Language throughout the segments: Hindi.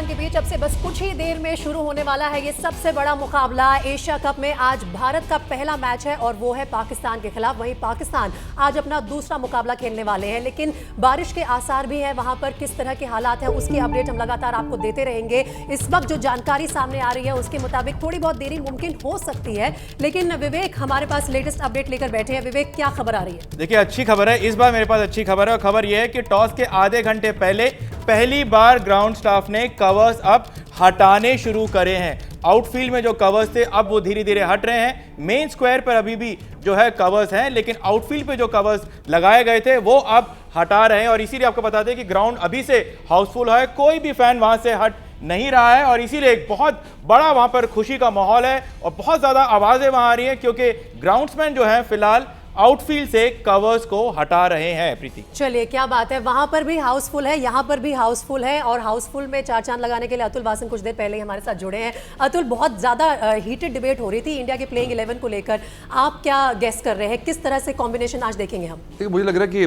पाकिस्तान के बीच अब से बस कुछ ही देर में शुरू होने वाला है ये सबसे बड़ा मुकाबला एशिया कप में। आज भारत का पहला मैच है और वो है पाकिस्तान के खिलाफ। वहीं पाकिस्तान आज अपना दूसरा मुकाबला खेलने वाले हैं, लेकिन बारिश के आसार भी है। वहां पर किस तरह के हालात हैं उसकी अपडेट हम लगातार आपको देते रहेंगे। इस वक्त जो जानकारी सामने आ रही है उसके मुताबिक थोड़ी बहुत देरी मुमकिन हो सकती है, लेकिन विवेक हमारे पास लेटेस्ट अपडेट लेकर बैठे हैं। विवेक, क्या खबर आ रही है? देखिए, अच्छी खबर है। इस बार मेरे पास अच्छी खबर है और खबर यह है कि टॉस के आधे घंटे पहले पहली बार ग्राउंड स्टाफ ने कवर्स अब हटाने शुरू करे हैं। आउटफील्ड में जो कवर्स थे अब वो धीरे धीरे हट रहे हैं। मेन स्क्वायर पर अभी भी जो है कवर्स हैं, लेकिन आउटफील्ड पे जो कवर्स लगाए गए थे वो अब हटा रहे हैं। और इसीलिए आपको बता दें कि ग्राउंड अभी से हाउसफुल है, कोई भी फैन वहां से हट नहीं रहा है और इसीलिए एक बहुत बड़ा वहां पर खुशी का माहौल है और बहुत ज्यादा आवाजें वहां आ रही हैं क्योंकि ग्राउंड्समैन जो है फिलहाल आउटफील्ड से कवर्स को हटा रहे हैं। प्रीति, चलिए, क्या बात है। वहां पर भी हाउसफुल है, यहां पर भी हाउसफुल है और हाउसफुल में चार चांद लगाने के लिए अतुल वासन कुछ देर पहले ही हमारे साथ जुड़े हैं। अतुल, बहुत ज्यादा हीटेड डिबेट हो रही थी इंडिया के प्लेइंग 11 को लेकर। आप क्या गेस कर रहे हैं, किस तरह से कॉम्बिनेशन आज देखेंगे हम? देखिए, मुझे लग रहा है कि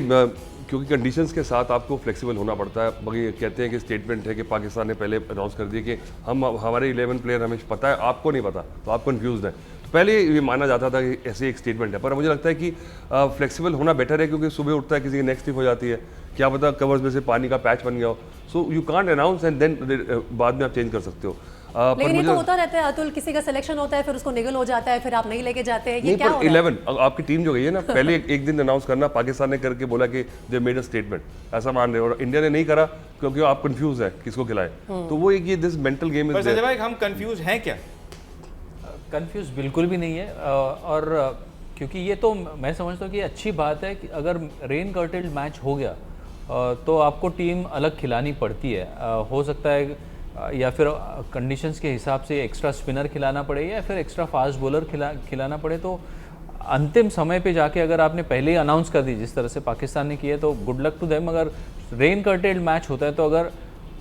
क्योंकि कंडीशंस के साथ आपको फ्लेक्सिबल होना पड़ता है। बाकी कहते हैं कि स्टेटमेंट है कि पाकिस्तान ने पहले अनाउंस कर दिया कि हमारे 11 प्लेयर हमें पता है, आपको नहीं पता, तो आप कंफ्यूज हैं। तो पहले ये माना जाता था कि ऐसे एक स्टेटमेंट है, पर मुझे लगता है कि फ्लेक्सिबल होना बेटर है क्योंकि सुबह उठता है किसी की नेक्स्ट ट्रिप हो जाती है, क्या पता कवर्स में से पानी का पैच बन गया हो। So you can't announce and then बाद में आप चेंज कर सकते हो। लेकिन ये तो होता रहता है अतुल, किसी का सिलेक्शन होता है फिर उसको निगल हो जाता है, फिर आप नहीं लेके जाते हैं। ये क्या हो रहा है? 11 आपकी टीम जो गई है ना, पहले एक दिन अनाउंस करना, पाकिस्तान ने करके बोला कि दे मेड अ स्टेटमेंट, ऐसा मान रहे हो, और इंडिया ने नहीं करा क्योंकि आप कंफ्यूज है किसको खिलाए। तो वो एक ये this mental game is there. भाई, हम कंफ्यूज हैं क्या? कंफ्यूज बिल्कुल भी नहीं है। और क्योंकि ये तो मैं समझता हूँ कि अच्छी बात है कि अगर रेन कर्टेल्ड मैच हो गया तो आपको टीम अलग खिलानी पड़ती है। हो सकता है या फिर कंडीशंस के हिसाब से एक्स्ट्रा स्पिनर खिलाना पड़े या फिर एक्स्ट्रा फास्ट बॉलर खिलाना पड़े। तो अंतिम समय पे जाके अगर आपने पहले ही अनाउंस कर दी जिस तरह से पाकिस्तान ने किया तो गुड लक टू देम। अगर रेन कर्टेल्ड मैच होता है तो अगर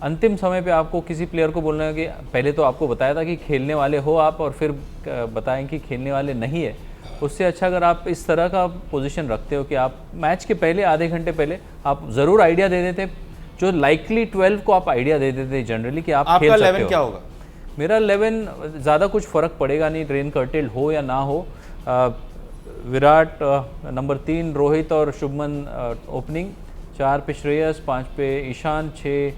अंतिम समय पे आपको किसी प्लेयर को बोलना है कि पहले तो आपको बताया था कि खेलने वाले हो आप और फिर बताएं कि खेलने वाले नहीं है, उससे अच्छा अगर आप इस तरह का पोजीशन रखते हो कि आप मैच के पहले आधे घंटे पहले आप ज़रूर आइडिया दे देते, जो लाइकली 12 को आप आइडिया दे देते जनरली कि आप खेल सकते हो। 11 क्या होगा? मेरा 11 ज़्यादा कुछ फ़र्क पड़ेगा नहीं, रेन कर्टेल हो या ना हो। विराट नंबर 3, रोहित और शुभमन ओपनिंग, 4 पे श्रेयस, 5 पे ईशान, 6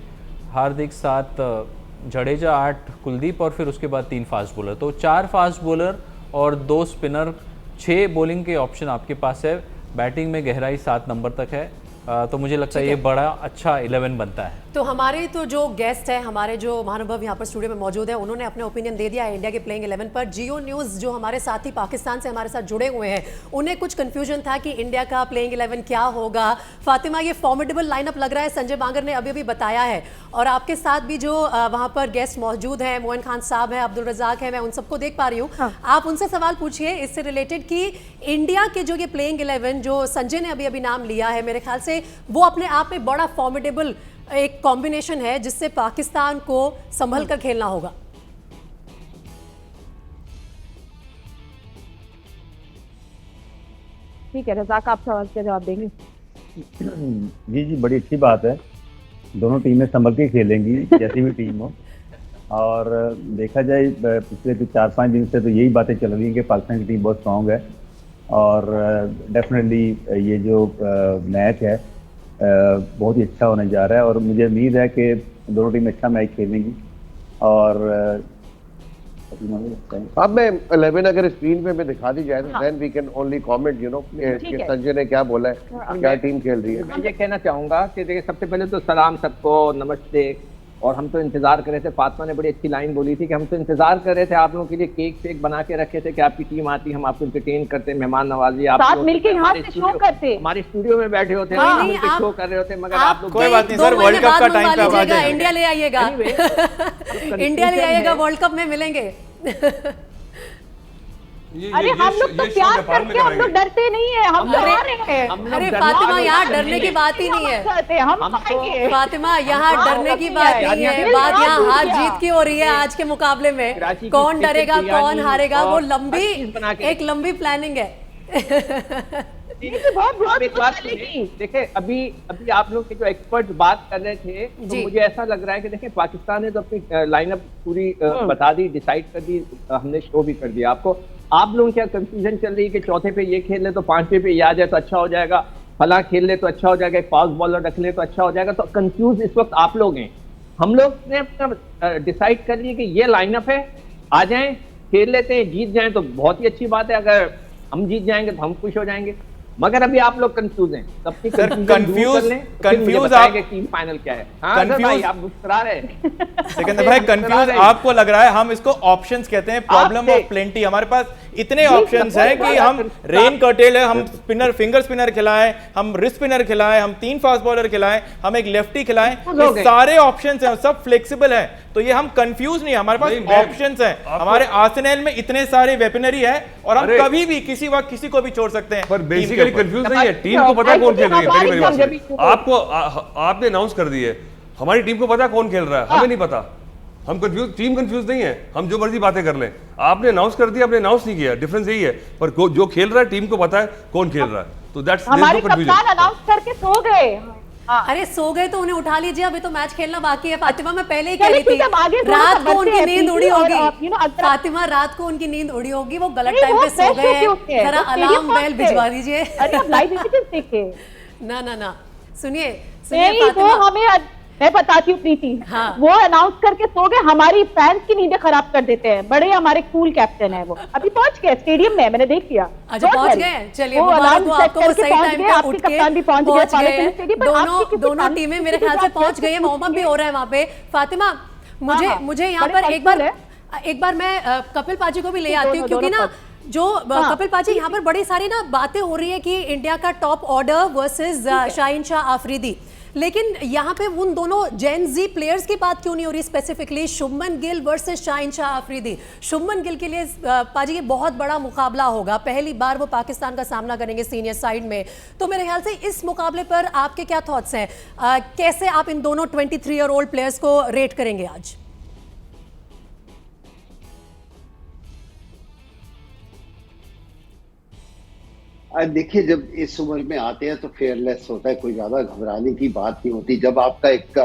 हार्दिक, 7 जडेजा, 8 कुलदीप और फिर उसके बाद 3 फास्ट बॉलर। तो 4 फास्ट बॉलर और 2 स्पिनर, 6 बॉलिंग के ऑप्शन आपके पास है। बैटिंग में गहराई 7 नंबर तक है। तो मुझे लगता है ये बड़ा अच्छा 11 बनता है। तो हमारे तो जो गेस्ट है, हमारे जो महानुभव यहाँ पर स्टूडियो में मौजूद है, उन्होंने अपने ओपिनियन दे दिया है इंडिया के प्लेइंग 11 पर। जियो न्यूज़ जो हमारे साथी पाकिस्तान से हमारे साथ जुड़े हुए हैं, उन्हें कुछ कंफ्यूजन था कि इंडिया का प्लेइंग 11 क्या होगा। फातिमा, ये फॉर्मिडेबल लाइनअप लग रहा है, संजय बांगर ने अभी बताया है। और आपके साथ भी जो वहाँ पर गेस्ट मौजूद हैं, मोइन खान साहब हैं, अब्दुल रजाक है, मैं उन सबको देख पा रही हूँ। हाँ। आप उनसे सवाल पूछिए इससे रिलेटेड कि इंडिया के जो ये प्लेइंग 11 जो संजय ने अभी नाम लिया है, मेरे ख्याल से वो अपने आप में बड़ा फॉर्मिडेबल एक कॉम्बिनेशन है जिससे पाकिस्तान को संभल कर खेलना होगा। ठीक है, रज़ाक आप सवाल का जवाब देंगे? जी, बड़ी अच्छी बात है। दोनों टीमें संभल के खेलेंगी जैसी भी टीम हो। और देखा जाए पिछले 4-5 दिन से तो यही बातें चल रही हैं कि पाकिस्तान की टीम बहुत स्ट्रांग है और डेफिनेटली ये जो मैच है बहुत ही अच्छा होने जा रहा है और मुझे उम्मीद है कि दोनों टीम अच्छा मैच खेलेंगी। और अब मैं 11 अगर स्क्रीन पे मैं दिखा दी जाए तो then we can only comment, you know, कि संजय ने क्या बोला है, क्या टीम खेल रही है। मैं ये कहना चाहूंगा कि देखिए, सबसे पहले तो सलाम सबको, नमस्ते। और हम तो इंतजार कर रहे थे, फातिमा ने बड़ी अच्छी लाइन बोली थी कि हम तो इंतजार कर रहे थे आप लोगों के लिए, केक शेक बना के रखे थे कि आपकी टीम आती, हम आपको एंटरटेन करते, मेहमान नवाजी, आप साथ मिलके यहाँ से शो करते, हमारे स्टूडियो में बैठे होते, शो कर रहे होते, मगर आप लोग कोई बात नहीं सर, वर्ल्ड कप का टाइम पे आ जाएगा। इंडिया ले आइएगा, इंडिया ले आइएगा, वर्ल्ड कप में मिलेंगे। अरे हम लोग तो प्यार करके, हम लोग डरते नहीं है, हम तो आ रहे हैं। अरे फातिमा, यहाँ डरने की बात ही नहीं है। हम फातिमा, यहाँ डरने की बात नहीं है, बात यहाँ हार जीत की हो रही है। आज के मुकाबले में कौन डरेगा कौन हारेगा वो एक लंबी प्लानिंग है। आप एक बात सुनिए, देखिए अभी आप लोग के जो एक्सपर्ट बात कर रहे थे, तो मुझे ऐसा लग रहा है कि देखिए पाकिस्तान ने तो अपनी लाइनअप पूरी बता दी, डिसाइड कर दी, हमने शो भी कर दिया आपको। आप लोगों क्या कंफ्यूजन चल रही है कि चौथे पे ये खेल ले तो पांचवे पे ये आ जाए तो अच्छा हो जाएगा, फला खेल ले तो अच्छा हो जाएगा, एक फास्ट बॉलर रख ले तो अच्छा हो जाएगा, तो कंफ्यूज इस वक्त आप लोग हैं। हम लोग ने अपना डिसाइड कर लिया कि ये लाइनअप है, आ जाएं, खेल लेते हैं, जीत जाएं तो बहुत ही अच्छी बात है, अगर हम जीत जाएंगे तो हम खुश हो जाएंगे। मगर अभी आप लोग कंफ्यूज हैं, तब तक कंफ्यूज आप टीम फाइनल क्या है। हाँ भाई आप मुस्कुरा रहे हैं सिकंदर भाई, कंफ्यूज आपको लग रहा है, हम इसको ऑप्शंस कहते हैं, प्रॉब्लम ऑफ प्लेंटी। हमारे पास इतने ऑप्शंस हैं कि हम रेन कर्टेल है, हम स्पिनर फिंगर स्पिनर खिलाएं, हम रिस्ट स्पिनर खिलाएं, हम 3 फास्ट बॉलर खिलाएं, हम एक लेफ्टी खिलाएं, ये सारे ऑप्शंस हैं, सब फ्लेक्सिबल हैं, तो ये हम कंफ्यूज नहीं, हमारे पास ऑप्शंस हैं, हमारे आर्सेनल में इतने सारे वेपनरी है और हम कभी भी किसी वक्त किसी को भी छोड़ सकते हैं। पर बेसिकली कंफ्यूज नहीं है, टीम को पता है कौन खेल रही है, मेरी बात आपको आपने अनाउंस कर दी है, हमारी टीम को पता है कौन खेल रहा है, हमें नहीं पता, हम कंफ्यूज, टीम कंफ्यूज नहीं है, हम जो मर्जी बातें कर लें, आपने अनाउंस कर दिया, आपने अनाउंस नहीं किया, डिफरेंस यही है, पर जो खेल रहा है टीम को पता है कौन खेल रहा है, तो दैट्स हमारे कप्तान अनाउंस करके सो गए। अरे सो गए तो उन्हें उठा लीजिए, अभी तो मैच खेलना बाकी है। फातिमा, मैं पहले ही कह रही थी रात को उनकी नींद उड़ी होगी, फातिमा रात को उनकी नींद उड़ी होगी, वो गलत टाइम पे सो गए हैं, जरा अलार्म बेल भिजवा दीजिए। ना सुनिए फातिमा, मैं बताती हूँ प्रीति, हाँ। वो अनाउंस करके सो गए, हमारी फैंस की नींदें खराब कर देते हैं, बड़े हमारे कूल कैप्टन है वो। अभी पहुंच गए स्टेडियम में, मैंने देख लिया। अच्छा पहुंच गए, चलिए आपको वो सही टाइम पे उठ के पहुंच गए। दोनों टीमें मेरे ख्याल से पहुंच गई है, मोहम्मद भी हो रहा है वहां पे। फातिमा, मुझे यहाँ पर एक बार मैं कपिल पाजी को भी ले आती हूँ, क्योंकि ना जो कपिल पाजी यहाँ पर बड़ी सारी ना बातें हो रही है कि इंडिया का top order versus Shaheen Shah Afridi, लेकिन यहाँ पे उन दोनों जेन जी प्लेयर्स की बात क्यों नहीं हो रही स्पेसिफिकली? शुभमन गिल वर्सेस शाहीन शाह आफरीदी। शुभमन गिल के लिए पाजी ये बहुत बड़ा मुकाबला होगा, पहली बार वो पाकिस्तान का सामना करेंगे सीनियर साइड में, तो मेरे ख्याल से इस मुकाबले पर आपके क्या थॉट्स हैं? कैसे आप इन दोनों 23 ईयर ओल्ड प्लेयर्स को रेट करेंगे आज? देखिए, जब इस उम्र में आते हैं तो फेयरलेस होता है, कोई ज्यादा घबराने की बात नहीं होती। जब आपका एक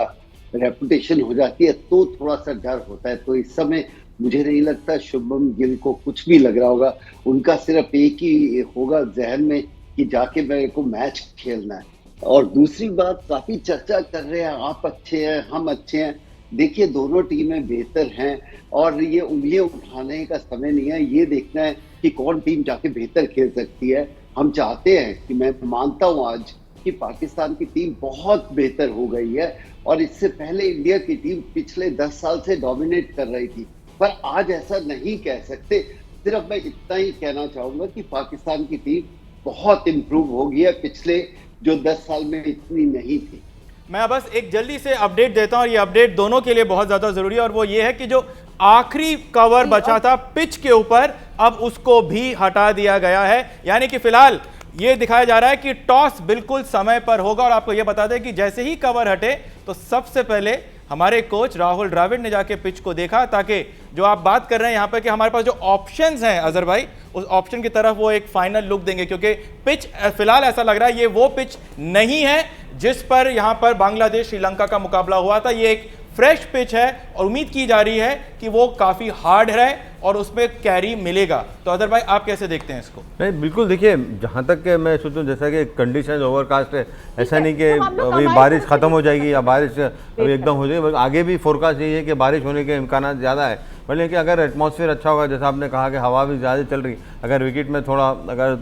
रेपुटेशन हो जाती है तो थोड़ा सा डर होता है। तो इस समय मुझे नहीं लगता शुभमन गिल को कुछ भी लग रहा होगा, उनका सिर्फ एक ही होगा जहन में कि जाके मेरे को मैच खेलना है। और दूसरी बात, काफी चर्चा कर रहे हैं, आप अच्छे हैं, हम अच्छे हैं। देखिए, दोनों टीमें बेहतर हैं और ये उंगलियां उठाने का समय नहीं है, ये देखना है कि कौन टीम जाके बेहतर खेल सकती है। हम चाहते हैं कि, मैं मानता हूं आज कि पाकिस्तान की टीम बहुत बेहतर हो गई है और इससे पहले इंडिया की टीम पिछले 10 साल से डोमिनेट कर रही थी, पर आज ऐसा नहीं कह सकते। सिर्फ मैं इतना ही कहना चाहूंगा कि पाकिस्तान की टीम बहुत इंप्रूव हो गई है, पिछले जो 10 साल में इतनी नहीं थी। मैं बस एक जल्दी से अपडेट देता हूं, ये अपडेट दोनों के लिए बहुत ज्यादा जरूरी है, और वो ये है कि जो आखिरी कवर बचा था पिच के ऊपर, अब उसको भी हटा दिया गया है। यानी कि फिलहाल ये दिखाया जा रहा है कि टॉस बिल्कुल समय पर होगा। और आपको ये बता दें कि जैसे ही कवर हटे तो सबसे पहले हमारे कोच राहुल द्रविड़ ने जाके पिच को देखा, ताकि जो आप बात कर रहे हैं यहाँ पे कि हमारे पास जो ऑप्शंस हैं अजहर भाई, उस ऑप्शन की तरफ वो एक फाइनल लुक देंगे, क्योंकि पिच फिलहाल ऐसा लग रहा है ये वो पिच नहीं है जिस पर यहाँ पर बांग्लादेश श्रीलंका का मुकाबला हुआ था। ये एक फ्रेश पिच है और उम्मीद की जा रही है कि वो काफी हार्ड है और उसमें कैरी मिलेगा। तो अदर भाई, आप कैसे देखते हैं इसको? नहीं, बिल्कुल, देखिए, जहाँ तक के मैं सोचूं, जैसा कि कंडीशन ओवरकास्ट है, ऐसा नहीं कि अभी बारिश खत्म हो जाएगी या बारिश अभी एकदम हो जाएगी, आगे भी फोरकास्ट यही है कि बारिश होने के इम्कान ज़्यादा है। भले कि अगर एटमॉस्फेयर अच्छा होगा, जैसा आपने कहा कि हवा भी ज़्यादा चल रही, अगर विकेट में थोड़ा अगर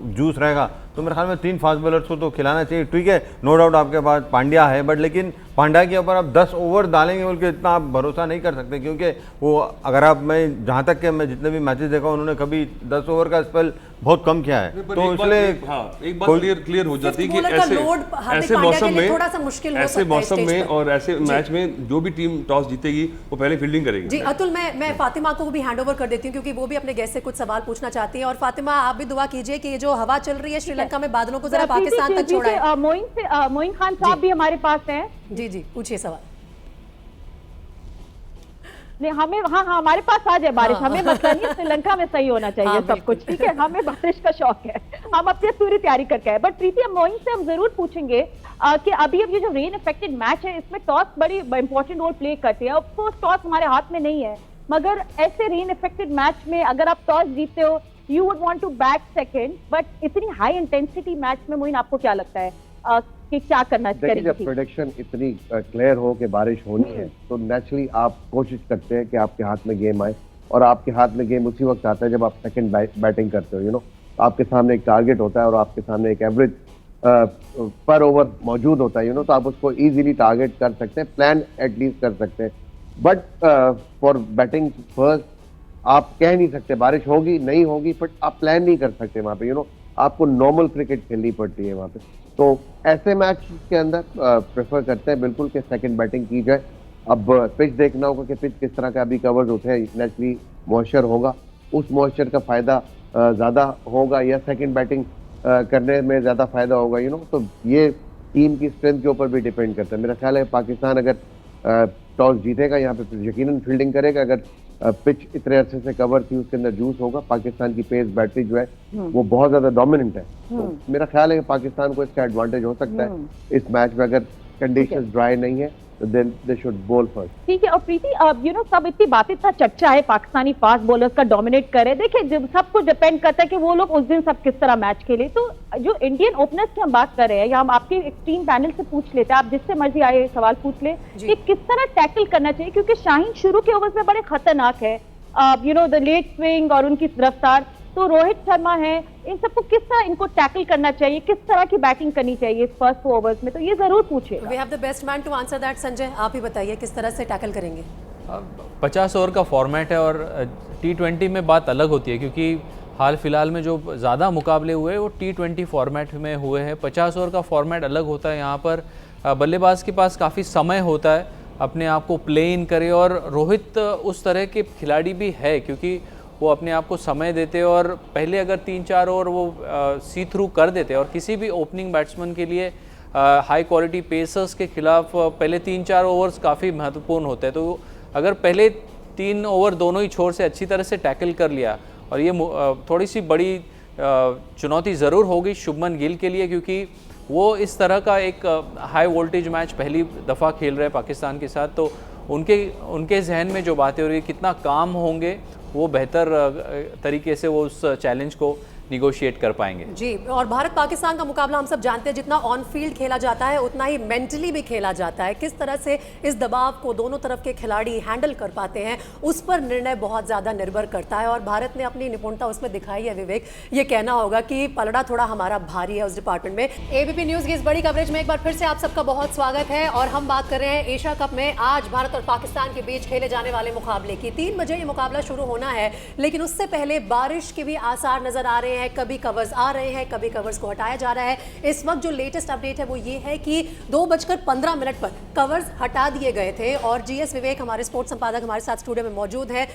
जूस रहेगा तो मेरे ख्याल में 3 फास्ट बॉलर्स को तो खिलाना चाहिए। ठीक है, नो डाउट आपके पास पांड्या है, बट लेकिन पांड्या के ऊपर आप 10 ओवर डालेंगे बोल के इतना आप भरोसा नहीं कर सकते, क्योंकि वो अगर आप, मैं जहाँ तक के मैं जितने भी मैचेस देखा उन्होंने कभी 10 ओवर का स्पेल बहुत कम किया है। तो इसलिए एक बात क्लियर हो जाती है कि ऐसे मौसम में और ऐसे मैच में जो भी टीम टॉस जीतेगी वो पहले फील्डिंग करेगी। जी अतुल, मैं फातिमा को भी हैंडओवर कर देती हूँ, क्योंकि वो भी अपने गेस्ट से कुछ सवाल पूछना चाहती है। और फातिमा, आप भी दुआ कीजिए कि ये जो हवा चल रही है श्रीलंका में, बादलों को जरा पाकिस्तान तक छोड़ा। मोइन खान साहब भी हमारे पास हैं। जी पूछिए सवाल। नहीं हमें, हाँ हाँ हमारे पास आ जाए बारिश, हमें मसला नहीं, श्रीलंका में सही होना चाहिए हाँ, सब कुछ, ठीक है, हमें बारिश का शौक है, हम अपनी पूरी तैयारी करके आए। बट प्रीति, हम मोइन से हम जरूर पूछेंगे कि अभी अब ये जो रेन इफेक्टेड मैच है इसमें टॉस बड़ी इंपॉर्टेंट रोल प्ले करती है। ऑफ कोर्स टॉस हमारे हाथ में नहीं है, मगर ऐसे रेन इफेक्टेड मैच में अगर आप टॉस जीतते हो, you would want to bat second, but इतनी हाई इंटेंसिटी मैच में मोइन आपको क्या लगता है कि क्या करना चाहिए? जब प्रेडिक्शन इतनी क्लियर हो कि बारिश होनी है, तो नेचुरली आप कोशिश करते हैं कि आपके हाथ में गेम आए, और आपके हाथ में गेम उसी वक्त आता है जब आप सेकंड बैटिंग करते हो। यू नो, आपके सामने एक टारगेट होता है और आपके सामने एक एवरेज पर ओवर मौजूद होता है, यू नो, तो आप उसको इजीली टारगेट कर सकते हैं, प्लान एटलीस्ट कर सकते हैं। बट फॉर बैटिंग फर्स्ट आप कह नहीं सकते बारिश होगी नहीं होगी, बट आप प्लान नहीं कर सकते वहां पे, यू नो, आपको नॉर्मल क्रिकेट खेलनी पड़ती है वहां पे। तो ऐसे मैच के अंदर प्रेफर करते हैं बिल्कुल कि सेकंड बैटिंग की जाए। अब पिच देखना होगा कि पिच किस तरह का अभी कवर्स होते हैं, नेचुरली मॉइस्चर होगा, उस मॉइस्चर का फायदा ज्यादा होगा या सेकंड बैटिंग करने में ज्यादा फायदा होगा, यू नो। तो ये टीम की स्ट्रेंथ के ऊपर भी डिपेंड करता है। मेरा ख्याल है पाकिस्तान अगर टॉस जीतेगा यहाँ पे यकीनन फील्डिंग करेगा। अगर पिच इतने अरसे से कवर थी, उसके अंदर जूस होगा, पाकिस्तान की पेस बैटरी जो है वो बहुत ज्यादा डोमिनेंट है, तो मेरा ख्याल है कि पाकिस्तान को इसका एडवांटेज हो सकता है इस मैच में। अगर कंडीशंस ड्राई नहीं है तो then they should bowl first. ठीक है। और प्रीति, यू नो, सब इतनी बातें, इतना चर्चा है पाकिस्तानी फास्ट बॉलर्स का डोमिनेट करे, देखिए जब सब कुछ डिपेंड करता है कि वो लोग उस दिन सब किस तरह मैच खेले। तो जो इंडियन ओपनर्स की हम बात कर रहे हैं, या हम आपके एक्सट्रीम पैनल से पूछ लेते हैं, आप जिससे मर्जी आए सवाल पूछ ले कि किस तरह टैकल करना चाहिए, क्योंकि शाहीन शुरू के ओवर्स में बड़े खतरनाक है, you know, the late swing और उनकी रफ्तार। तो रोहित शर्मा है, इन सबको किस तरह इनको टैकल करना चाहिए, किस तरह की बैटिंग करनी चाहिए इस फर्स्ट 4 ओवर्स में, तो ये जरूर पूछिए। We have the best man to answer that. Sanjay, आप ही बताइए किस तरह से टैकल करेंगे? 50 ओवर का फॉर्मेट है और T20 में बात अलग होती है, क्योंकि हाल फिलहाल में जो ज़्यादा मुकाबले हुए वो T20 फॉर्मेट में हुए हैं। 50 ओवर का फॉर्मेट अलग होता है, यहाँ पर बल्लेबाज के पास काफ़ी समय होता है अपने आप को प्ले इन करे, और रोहित उस तरह के खिलाड़ी भी है क्योंकि वो अपने आप को समय देते और पहले अगर 3-4 ओवर वो सी थ्रू कर देते, और किसी भी ओपनिंग बैट्समैन के लिए हाई क्वालिटी पेसर्स के खिलाफ पहले 3-4 ओवर्स काफ़ी महत्वपूर्ण होते हैं। तो अगर पहले 3 ओवर दोनों ही छोर से अच्छी तरह से टैकल कर लिया, और ये थोड़ी सी बड़ी चुनौती ज़रूर होगी शुभमन गिल के लिए, क्योंकि वो इस तरह का एक हाई वोल्टेज मैच पहली दफ़ा खेल रहे हैं पाकिस्तान के साथ। तो उनके जहन में जो बातें हो रही है, कितना काम होंगे वो बेहतर तरीके से वो उस चैलेंज को निगोशिएट कर पाएंगे। जी, और भारत पाकिस्तान का मुकाबला हम सब जानते हैं, जितना ऑन फील्ड खेला जाता है उतना ही मेंटली भी खेला जाता है। किस तरह से इस दबाव को दोनों तरफ के खिलाड़ी हैंडल कर पाते हैं, उस पर निर्णय बहुत ज़्यादा निर्भर करता है, और भारत ने अपनी निपुणता उसमें दिखाई है। विवेक, ये कहना होगा कि पलड़ा थोड़ा हमारा भारी है उस डिपार्टमेंट में। एबीपी न्यूज़ की इस बड़ी कवरेज में एक बार फिर से आप सबका बहुत स्वागत है, और हम बात कर रहे हैं एशिया कप में आज भारत और पाकिस्तान के बीच खेले जाने वाले मुकाबले की। 3 बजे ये मुकाबला शुरू होना है, लेकिन उससे पहले बारिश के भी आसार नजर आ रहे हैं। कभी कवर्स आ रहे हैं, कभी कवर्स को हटाया जा रहा है। इस वक्त जो लेटेस्ट अपडेट है वो ये है कि 2:15 पर कवर्स हटा दिए गए थे, और जीएस विवेक हमारे स्पोर्ट्स संपादक हमारे साथ स्टूडियो में मौजूद है।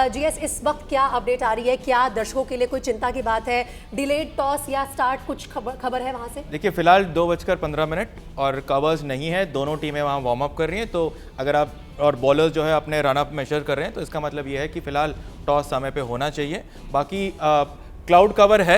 जीएस, इस वक्त क्या अपडेट आ रही है? क्या दर्शकों के लिए कोई चिंता की बात है? डिलेड टॉस या स्टार्ट, कुछ खबर है वहां से? देखिए, फिलहाल 2:15 और कवर्स नहीं है, दोनों टीमें वहाँ वार्म अप कर रही हैं। तो अगर आप और बॉलर्स जो है अपने रन अप मेजर कर रहे हैं, तो इसका मतलब ये है कि फिलहाल टॉस समय पे होना चाहिए। बाकी क्लाउड कवर है,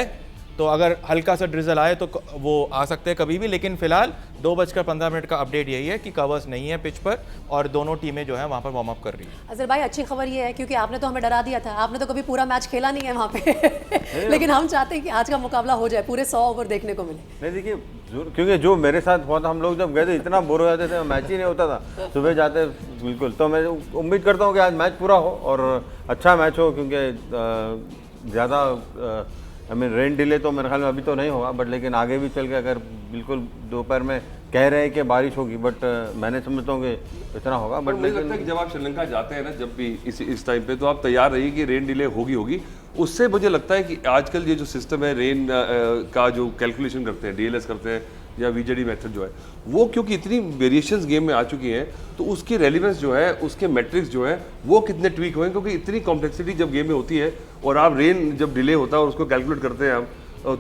तो अगर हल्का सा ड्रिजल आए तो वो आ सकते हैं कभी भी, लेकिन फिलहाल 2:15 का अपडेट यही है कि कवर्स नहीं है पिच पर, और दोनों टीमें जो है वहाँ पर वार्म अप कर रही है। अजहर भाई, अच्छी खबर ये है, क्योंकि आपने तो हमें डरा दिया था, आपने तो कभी पूरा मैच खेला नहीं है वहाँ पे लेकिन हम चाहते हैं कि आज का मुकाबला हो जाए, पूरे 100 ओवर देखने को मिले। नहीं, देखिए, क्योंकि जो मेरे साथ हुआ था, हम लोग जब गए थे इतना बोर हो जाते थे, मैच ही नहीं होता था, सुबह जाते बिल्कुल। तो मैं उम्मीद करता हूँ कि आज मैच पूरा हो और अच्छा मैच हो, क्योंकि ज़्यादा रेन डिले तो मेरे ख्याल में अभी तो नहीं होगा, बट लेकिन आगे भी चल के अगर बिल्कुल दोपहर में कह रहे हैं कि बारिश होगी, बट मैंने समझता हूँ कि इतना होगा। बट मुझे लगता है कि जब आप श्रीलंका जाते हैं ना, जब भी इस टाइम पे, तो आप तैयार रहिए कि रेन डिले होगी। उससे मुझे लगता है कि आजकल ये जो सिस्टम है रेन का, जो कैलकुलेशन करते हैं, डीएलएस करते हैं या वीजेडी मेथड जो है, वो क्योंकि इतनी वेरिएशंस गेम में आ चुकी हैं, तो उसकी रेलिवेंस जो है, उसके मैट्रिक्स जो है वो कितने ट्वीक हुए, क्योंकि इतनी कॉम्प्लेक्सिटी जब गेम में होती है और आप रेन जब डिले होता है और उसको कैलकुलेट करते हैं आप,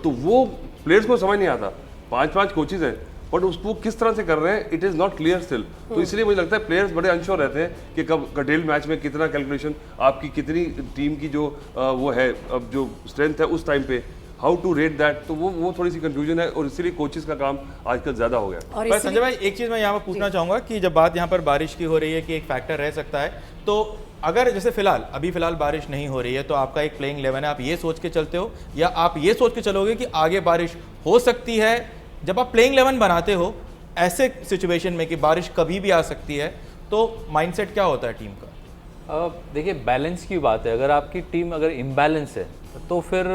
तो वो प्लेयर्स को समझ नहीं आता। 5-5 कोचेज हैं, बट उसको किस तरह से कर रहे हैं it is not clear still. तो इसलिए मुझे लगता है प्लेयर्स बड़े अनश्योर रहते हैं कि कब कर्टेल मैच में कितना कैलकुलेशन, आपकी कितनी टीम की जो वो है अब जो स्ट्रेंथ है उस टाइम पे, हाउ टू रेट दैट, तो वो थोड़ी सी कंफ्यूजन है और इसीलिए कोचेस का काम आजकल ज़्यादा हो गया। पर संजय भाई एक चीज़ मैं यहाँ पर पूछना चाहूँगा कि जब बात यहाँ पर बारिश की हो रही है कि एक फैक्टर रह सकता है, तो अगर जैसे अभी फिलहाल बारिश नहीं हो रही है तो आपका एक प्लेइंग 11 है, आप ये सोच के चलते हो या आप ये सोच के चलोगे कि आगे बारिश हो सकती है? जब आप प्लेइंग 11 बनाते हो ऐसे सिचुएशन में कि बारिश कभी भी आ सकती है, तो माइंडसेट क्या होता है टीम का? देखिए बैलेंस की बात है, अगर आपकी टीम अगर इम्बैलेंस है तो फिर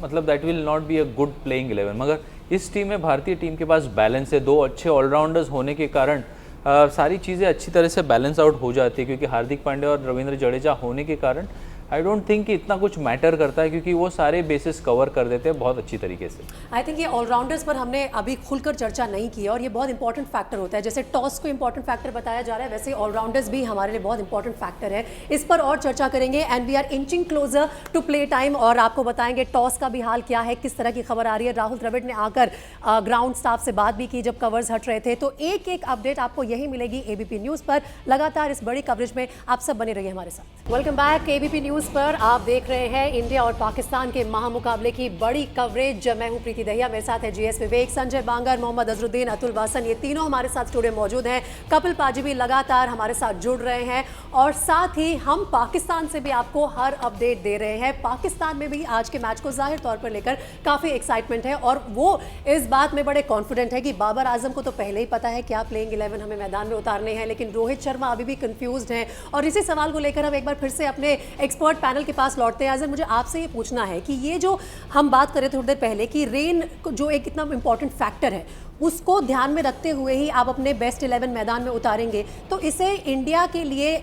मतलब that will not be a good playing 11। मगर इस टीम में, भारतीय टीम के पास बैलेंस है, 2 अच्छे ऑलराउंडर्स होने के कारण सारी चीज़ें अच्छी तरह से बैलेंस आउट हो जाती है, क्योंकि हार्दिक पांड्या और रविंद्र जडेजा होने के कारण आई डोंट थिंक कि इतना कुछ मैटर करता है, क्योंकि वो सारे बेसिस कवर कर देते हैं बहुत अच्छी तरीके से। आई थिंक ये ऑलराउंडर्स पर हमने अभी खुलकर चर्चा नहीं की और ये बहुत इंपॉर्टेंट फैक्टर होता है। जैसे टॉस को इंपॉर्टेंट फैक्टर बताया जा रहा है, वैसे ऑलराउंडर्स भी हमारे लिए बहुत इंपॉर्टेंट फैक्टर है। इस पर और चर्चा करेंगे and we are inching closer to play time और आपको बताएंगे टॉस का भी हाल क्या है, किस तरह की खबर आ रही है। राहुल द्रविड़ ने आकर ग्राउंड स्टाफ से बात भी की जब कवर्स हट रहे थे, तो एक एक अपडेट आपको यही मिलेगी एबीपी न्यूज़ पर। लगातार इस बड़ी कवरेज में आप सब बने रहिए हमारे साथ। वेलकम बैक एबीपी न्यूज़ पर। आप देख रहे हैं इंडिया और पाकिस्तान के महामुकाबले की बड़ी कवरेज। मैं हूं प्रीति दहिया, मेरे साथ है जीएस विवेक, संजय बांगर, मोहम्मद अजरुद्दीन, अतुल वासन, ये तीनों हमारे साथ स्टूडियो मौजूद हैं। कपिल पाजी भी लगातार हमारे साथ जुड़ रहे हैं और साथ ही हम पाकिस्तान से भी आपको हर अपडेट दे रहे हैं। पाकिस्तान में भी आज के मैच को जाहिर तौर पर लेकर काफ़ी एक्साइटमेंट है और वो इस बात में बड़े कॉन्फिडेंट है कि बाबर आजम को तो पहले ही पता है क्या प्लेइंग 11 हमें मैदान में उतारने हैं, लेकिन रोहित शर्मा अभी भी कंफ्यूज्ड हैं। और इसी सवाल को लेकर हम एक बार फिर से अपने एक्सपर्ट पैनल के पास लौटते हैं। आजम, मुझे आपसे ये पूछना है कि ये जो हम बात कर रहे थे थोड़ी देर पहले कि रेन जो एक इतना इंपॉर्टेंट फैक्टर है, उसको ध्यान में रखते हुए ही आप अपने बेस्ट 11 मैदान में उतारेंगे, तो इसे इंडिया के लिए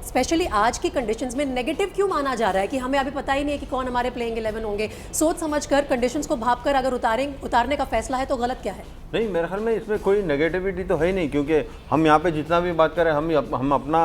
स्पेशली आज की कंडीशंस में नेगेटिव क्यों माना जा रहा है कि हमें अभी पता ही नहीं है कि कौन हमारे प्लेइंग 11 होंगे? सोच समझकर कंडीशंस को भांपकर अगर उतारने का फैसला है तो गलत क्या है? नहीं, मेरे ख्याल में इसमें कोई नेगेटिविटी तो है ही नहीं, क्योंकि हम यहाँ पे जितना भी बात करें हम अपना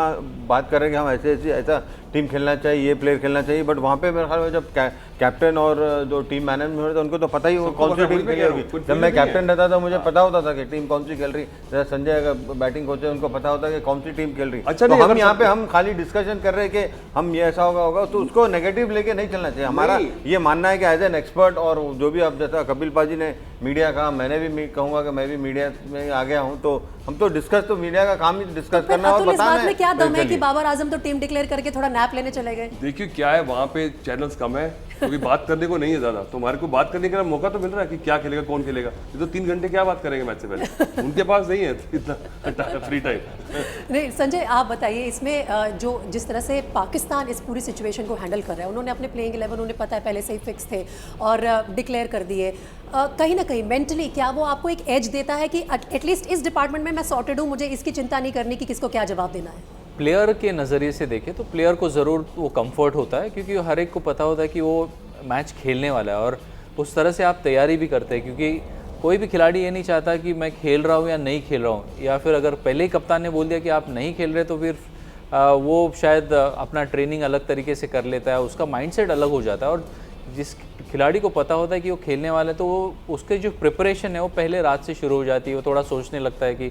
बात करें कि हम ऐसा टीम खेलना चाहिए, ये प्लेयर खेलना चाहिए, बट वहाँ पे मेरे ख्याल में जब कैप्टन और जो टीम मैनेजमेंट होते उनको तो पता ही हो कौन सी टीम खेली होगी। जब मैं कैप्टन रहता था मुझे पता होता था कि टीम कौन सी खेल रही। जैसे संजय बैटिंग कोच है, उनको पता होता है कि कौन सी टीम खेल रही। अच्छा, तो हम यहाँ पे हम खाली डिस्कशन कर रहे हैं कि हम ये ऐसा होगा, तो उसको नेगेटिव लेके नहीं चलना चाहिए। हमारा ये मानना है कि एज एन एक्सपर्ट, और जो भी अब जैसा कपिल पाजी ने मीडिया कहा, मैंने भी कहूँगा कि मैं भी मीडिया में आ गया हूँ, तो हम तो डिस्कस, तो मीडिया का काम ही डिस्कस करना और बताना है। इस बात में क्या दम है कि बाबर आजम तो टीम डिक्लेयर करके थोड़ा नैप लेने चले गए? देखिए क्या है, वहाँ पे चैनल्स कम है, क्योंकि बात करने को नहीं है ज़्यादा, तो हमारे को बात करने का मौका तो मिल रहा है कि क्या खेलेगा, कौन खेलेगा। ये तो 3 घंटे क्या बात करेंगे मैच से पहले, उनके पास नहीं है इतना फ्री टाइम। नहीं संजय, आप बताइए इसमें जो जिस तरह से पाकिस्तान इस पूरी सिचुएशन को हैंडल कर रहा है, उन्होंने अपने प्लेइंग 11 उन्हें पता है पहले से ही फिक्स थे और डिक्लेयर कर दिए, कहीं ना कहीं मेंटली क्या वो आपको एक एज देता है कि एटलीस्ट इस डिपार्टमेंट में मैं सॉर्टेड हूँ, मुझे इसकी चिंता नहीं करनी कि किसको क्या जवाब देना है? प्लेयर के नज़रिए से देखें तो प्लेयर को ज़रूर वो कंफर्ट होता है, क्योंकि हर एक को पता होता है कि वो मैच खेलने वाला है और उस तरह से आप तैयारी भी करते हैं, क्योंकि कोई भी खिलाड़ी ये नहीं चाहता कि मैं खेल रहा हूँ या नहीं खेल रहा हूँ, या फिर अगर पहले ही कप्तान ने बोल दिया कि आप नहीं खेल रहे तो फिर वो शायद अपना ट्रेनिंग अलग तरीके से कर लेता है, उसका माइंडसेट अलग हो जाता है। और जिस खिलाड़ी को पता होता है कि वो खेलने वाला है तो वो उसके जो प्रिपरेशन है वो पहले रात से शुरू हो जाती है। वो थोड़ा सोचने लगता है कि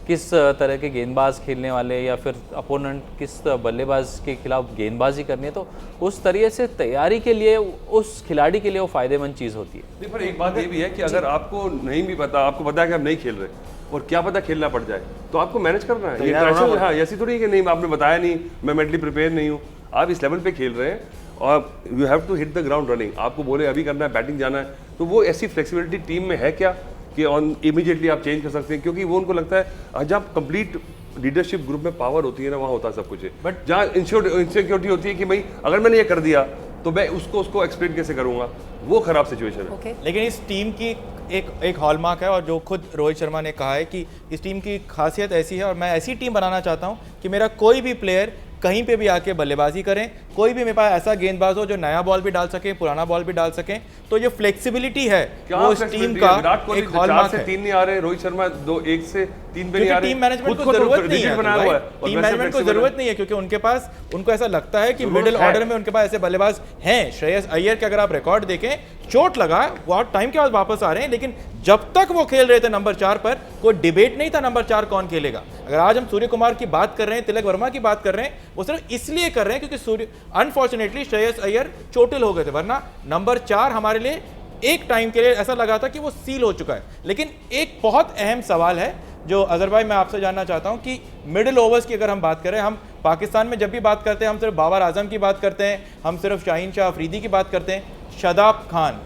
किस तरह के गेंदबाज खेलने वाले या फिर अपोनेंट किस बल्लेबाज के खिलाफ गेंदबाजी करनी है, तो उस तरीके से तैयारी के लिए उस खिलाड़ी के लिए वो फायदेमंद चीज़ होती है। नहीं, पर एक बात ये भी है कि अगर आपको नहीं भी पता, आपको पता है कि आप नहीं खेल रहे और क्या पता खेलना पड़ जाए, तो आपको मैनेज करना है। ये हाँ, ऐसी थोड़ी है कि नहीं आपने बताया नहीं, मैं मेंटली प्रिपेयर नहीं हूँ। आप इस लेवल पे खेल रहे हैं और you have to hit the ground running. आपको बोले अभी करना है, बैटिंग जाना है, तो वो ऐसी फ्लेक्सिबिलिटी टीम में है क्या कि ऑन इमीडिएटली आप चेंज कर सकते हैं, क्योंकि वो उनको लगता है जब कंप्लीट लीडरशिप ग्रुप में पावर होती है ना, वहाँ होता है सब कुछ है। बट जहाँ इनसिक्योरिटी होती है कि भाई अगर मैंने ये कर दिया तो मैं उसको एक्सप्लेन कैसे करूँगा, वो खराब सिचुएशन है। लेकिन इस टीम की एक हॉलमार्क है और जो खुद रोहित शर्मा ने कहा है कि इस टीम की खासियत ऐसी है और मैं ऐसी टीम बनाना चाहता हूँ कि मेरा कोई भी प्लेयर कहीं पे भी आके बल्लेबाजी करें, कोई भी मेरे पास ऐसा गेंदबाज हो जो नया बॉल भी डाल सके, पुराना बॉल भी डाल सके, तो ये फ्लेक्सिबिलिटी है वो इस टीम का एक हॉलमार्क है। 3 नहीं आ रहे, रोहित शर्मा 1 से 3 पे नहीं आ रहे। टीम मैनेजमेंट को जरूरत नहीं है, टीम मैनेजमेंट को जरूरत नहीं है, क्योंकि उनके पास, उनको ऐसा लगता है कि मिडिल ऑर्डर में उनके पास ऐसे बल्लेबाज हैं। श्रेयस अय्यर के अगर आप रिकॉर्ड देखें, चोट लगा, बहुत टाइम के बाद वापस आ रहे हैं, लेकिन जब तक वो खेल रहे थे नंबर 4 पर, कोई डिबेट नहीं था नंबर 4 कौन खेलेगा। अगर आज हम सूर्य कुमार की बात कर रहे हैं, तिलक वर्मा की बात कर रहे हैं, वो सिर्फ इसलिए कर रहे हैं क्योंकि अनफॉर्चुनेटली श्रेयस अय्यर चोटिल हो गए थे, वरना नंबर 4 हमारे लिए एक टाइम के लिए ऐसा लगा था कि वो सील हो चुका है। लेकिन एक बहुत अहम सवाल है जो अजहर भाई मैं आपसे जानना चाहता हूं कि मिडिल ओवर्स की अगर हम बात करें, हम पाकिस्तान में जब भी बात करते हैं हम सिर्फ बाबर आजम की बात करते हैं, हम सिर्फ शाहीन शाह अफरीदी की बात करते हैं। शादाब खान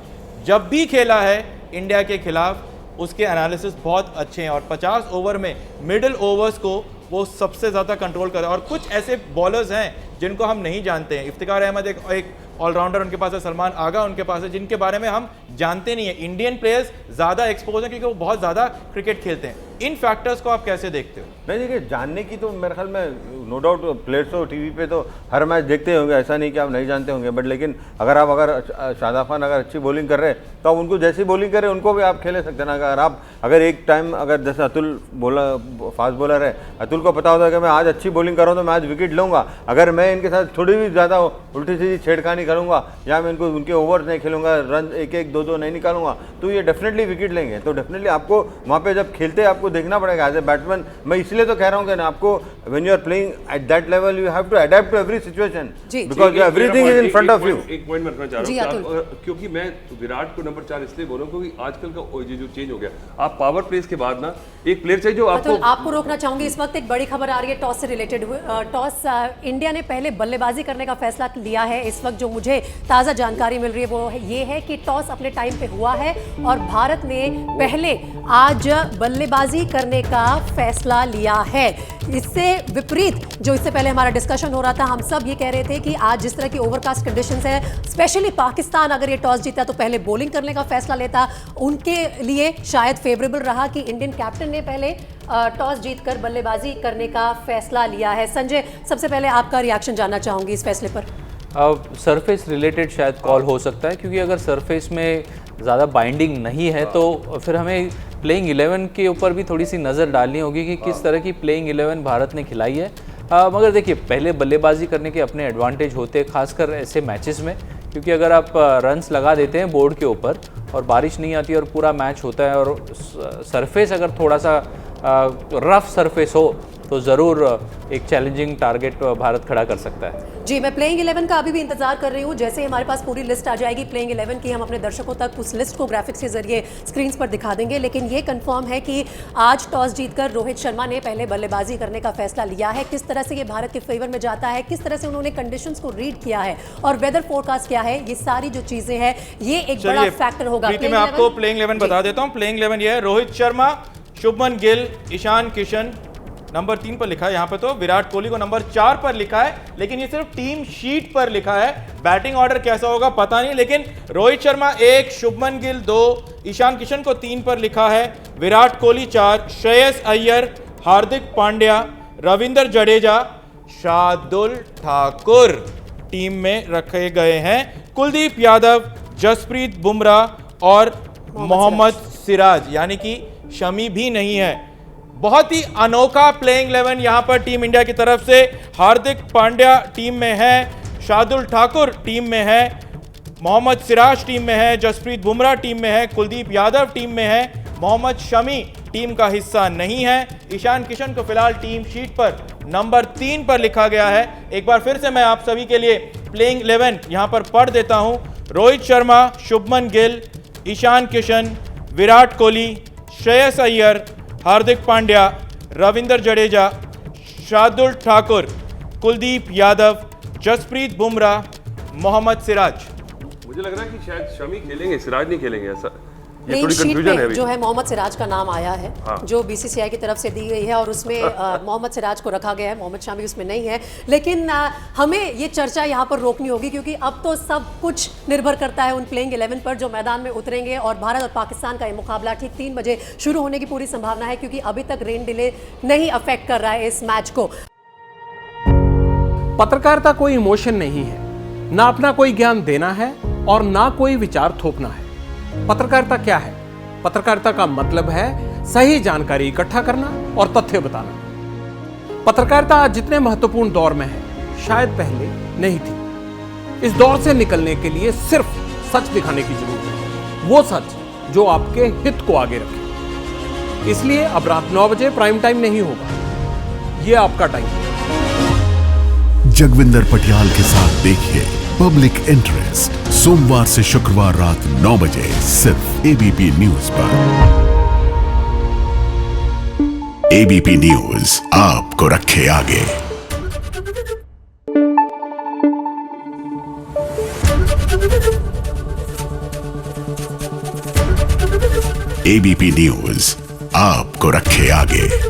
जब भी खेला है इंडिया के खिलाफ, उसके एनालिसिस बहुत अच्छे हैं और 50 ओवर में मिडिल ओवर्स को वो सबसे ज़्यादा कंट्रोल कर रहे हैं। और कुछ ऐसे बॉलर्स हैं जिनको हम नहीं जानते हैं। इफ्तिकार अहमद एक ऑलराउंडर उनके पास है, सलमान आगा उनके पास है, जिनके बारे में हम जानते नहीं है। इंडियन प्लेयर्स ज़्यादा एक्सपोज हैं क्योंकि वो बहुत ज़्यादा क्रिकेट खेलते हैं। इन फैक्टर्स को आप कैसे देखते हो? नहीं देखिए, जानने की तो मेरे ख्याल में नो डाउट प्लेयर्स तो टीवी पे तो हर मैच देखते होंगे, ऐसा नहीं कि आप नहीं जानते होंगे, बट लेकिन अगर शादाब खान अगर अच्छी बॉलिंग कर रहे हैं तो आप उनको जैसी बॉलिंग करें उनको भी आप खेले सकते हैं ना। अगर एक टाइम अगर जैसे अतुल फास्ट बॉलर है, अतुल को पता होता है कि मैं आज अच्छी बॉलिंग कर रहा हूँ तो मैं आज विकेट लूँगा, अगर मैं इनके साथ थोड़ी भी ज़्यादा उल्टी सीधी छेड़खानी करूँगा या मैं इनको उनके ओवर्स नहीं खेलूँगा, रन 1-1 2-2 नहीं निकालूंगा, तो ये डेफिनेटली विकेट लेंगे। तो डेफिनेटली आपको वहाँ पे जब खेलते आपको देखना पड़ेगा एज ए बैट्समैन। मैं इसलिए तो कह रहा हूँ कि आपको when you are playing at that level you have to adapt to every situation because everything is in front of you. एक पॉइंट मैं रखना चाह रहा हूँ क्योंकि मैं विराट को नंबर 4 इसलिए बोल रहा हूँ क्योंकि आजकल का जो चेंज हो गया, आप पावर प्लेस के बाद ना एक प्लेयर चाहिए जो आपको रोकना चाहूंगी। इस वक्त एक बड़ी खबर आ रही है टॉस से रिलेटेड। टॉस इंडिया ने पहले बल्लेबाजी करने का फैसला लिया है। इस वक्त जो मुझे ताज़ा जानकारी मिल रही है वो ये है कि टॉस अपने टाइम पे हुआ है और भारत ने पहले आज बल्लेबाजी करने का फैसला लिया है। इससे विपरीत जो इससे पहले हमारा डिस्कशन हो रहा था, हम सब ये कह रहे थे कि आज जिस तरह की ओवरकास्ट कंडीशंस है, स्पेशली पाकिस्तान अगर ये टॉस जीता तो पहले बॉलिंग करने का फैसला लेता, उनके लिए शायद फेवरेबल रहा कि इंडियन कैप्टन ने पहले टॉस जीतकर बल्लेबाजी करने का फैसला लिया है। संजय, सबसे पहले आपका रिएक्शन जानना चाहूंगी इस फैसले पर। सरफेस रिलेटेड शायद कॉल हो सकता है क्योंकि अगर सरफेस में ज़्यादा बाइंडिंग नहीं है तो फिर हमें प्लेइंग 11 के ऊपर भी थोड़ी सी नज़र डालनी होगी कि किस तरह की प्लेइंग 11 भारत ने खिलाई है। मगर देखिए, पहले बल्लेबाजी करने के अपने एडवांटेज होते हैं, खासकर ऐसे मैचेस में, क्योंकि अगर आप रन्स लगा देते हैं बोर्ड के ऊपर और बारिश नहीं आती और पूरा मैच होता है और सरफेस अगर थोड़ा सा रफ सरफेस हो तो ज़रूर एक चैलेंजिंग टारगेट भारत खड़ा कर सकता है। जी, मैं प्लेइंग 11 का अभी भी इंतजार कर रही हूँ। जैसे ही हमारे पास पूरी लिस्ट आ जाएगी प्लेइंग 11 की, हम अपने दर्शकों तक उस लिस्ट को ग्राफिक्स के जरिए स्क्रीन पर दिखा देंगे। लेकिन ये कंफर्म है कि आज टॉस जीतकर रोहित शर्मा ने पहले बल्लेबाजी करने का फैसला लिया है। किस तरह से ये भारत के फेवर में जाता है, किस तरह से उन्होंने कंडीशंस को रीड किया है और वेदर फोरकास्ट क्या है, ये सारी जो चीजें हैं ये एक बड़ा फैक्टर होगा। मैं आपको प्लेइंग 11 बता देता हूँ। प्लेइंग 11 ये है: रोहित शर्मा, शुभमन गिल, ईशान किशन, नंबर 3 पर लिखा है यहाँ पे, तो विराट कोहली को नंबर 4 पर लिखा है, लेकिन ये सिर्फ टीम शीट पर लिखा है। बैटिंग ऑर्डर कैसा होगा पता नहीं, लेकिन रोहित शर्मा 1, शुभमन गिल 2, ईशान किशन को 3 पर लिखा है, विराट कोहली 4, श्रेयस अय्यर, हार्दिक पांड्या, रविंद्र जडेजा, शार्दुल ठाकुर टीम में रखे गए हैं। कुलदीप यादव, जसप्रीत बुमराह और मोहम्मद सिराज, यानी कि शमी भी नहीं है। बहुत ही अनोखा प्लेइंग 11 यहां पर टीम इंडिया की तरफ से। हार्दिक पांड्या टीम में है, शार्दुल ठाकुर टीम में है, मोहम्मद सिराज टीम में है, जसप्रीत बुमराह टीम में है, कुलदीप यादव टीम में है, मोहम्मद शमी टीम का हिस्सा नहीं है। ईशान किशन को फिलहाल टीम शीट पर नंबर 3 पर लिखा गया है। एक बार फिर से मैं आप सभी के लिए प्लेइंग 11 यहां पर पढ़ देता हूं: रोहित शर्मा, शुभमन गिल, ईशान किशन, विराट कोहली, श्रेयस अय्यर, हार्दिक पांड्या, रविंद्र जडेजा, शार्दुल ठाकुर, कुलदीप यादव, जसप्रीत बुमराह, मोहम्मद सिराज। मुझे लग रहा है कि शायद शमी खेलेंगे, सिराज नहीं खेलेंगे, ऐसा ये थोड़ी कंफ्यूजन है। जो है मोहम्मद सिराज का नाम आया है, जो बीसीसीआई की तरफ से दी गई है और उसमें मोहम्मद सिराज को रखा गया है, मोहम्मद शमी उसमें नहीं है। लेकिन हमें ये चर्चा यहाँ पर रोकनी होगी क्योंकि अब तो सब कुछ निर्भर करता है उन प्लेइंग 11 पर जो मैदान में उतरेंगे। और भारत और पाकिस्तान का ये मुकाबला ठीक 3 बजे शुरू होने की पूरी संभावना है क्योंकि अभी तक रेन डिले नहीं अफेक्ट कर रहा है इस मैच को। पत्रकारिता कोई इमोशन नहीं है, ना अपना कोई ज्ञान देना है और ना कोई विचार थोपना है। पत्रकारिता क्या है? पत्रकारिता का मतलब है सही जानकारी इकट्ठा करना और तथ्य बताना। पत्रकारिता आज जितने महत्वपूर्ण दौर में है, शायद पहले नहीं थी। इस दौर से निकलने के लिए सिर्फ सच दिखाने की जरूरत है, वो सच जो आपके हित को आगे रखे। इसलिए अब रात 9 बजे प्राइम टाइम नहीं होगा, ये आपका टाइम है। जगविंदर पटियाल के साथ देखिए पब्लिक इंटरेस्ट सोमवार से शुक्रवार रात 9 बजे सिर्फ एबीपी न्यूज पर। एबीपी न्यूज आपको रखे आगे। एबीपी न्यूज आपको रखे आगे।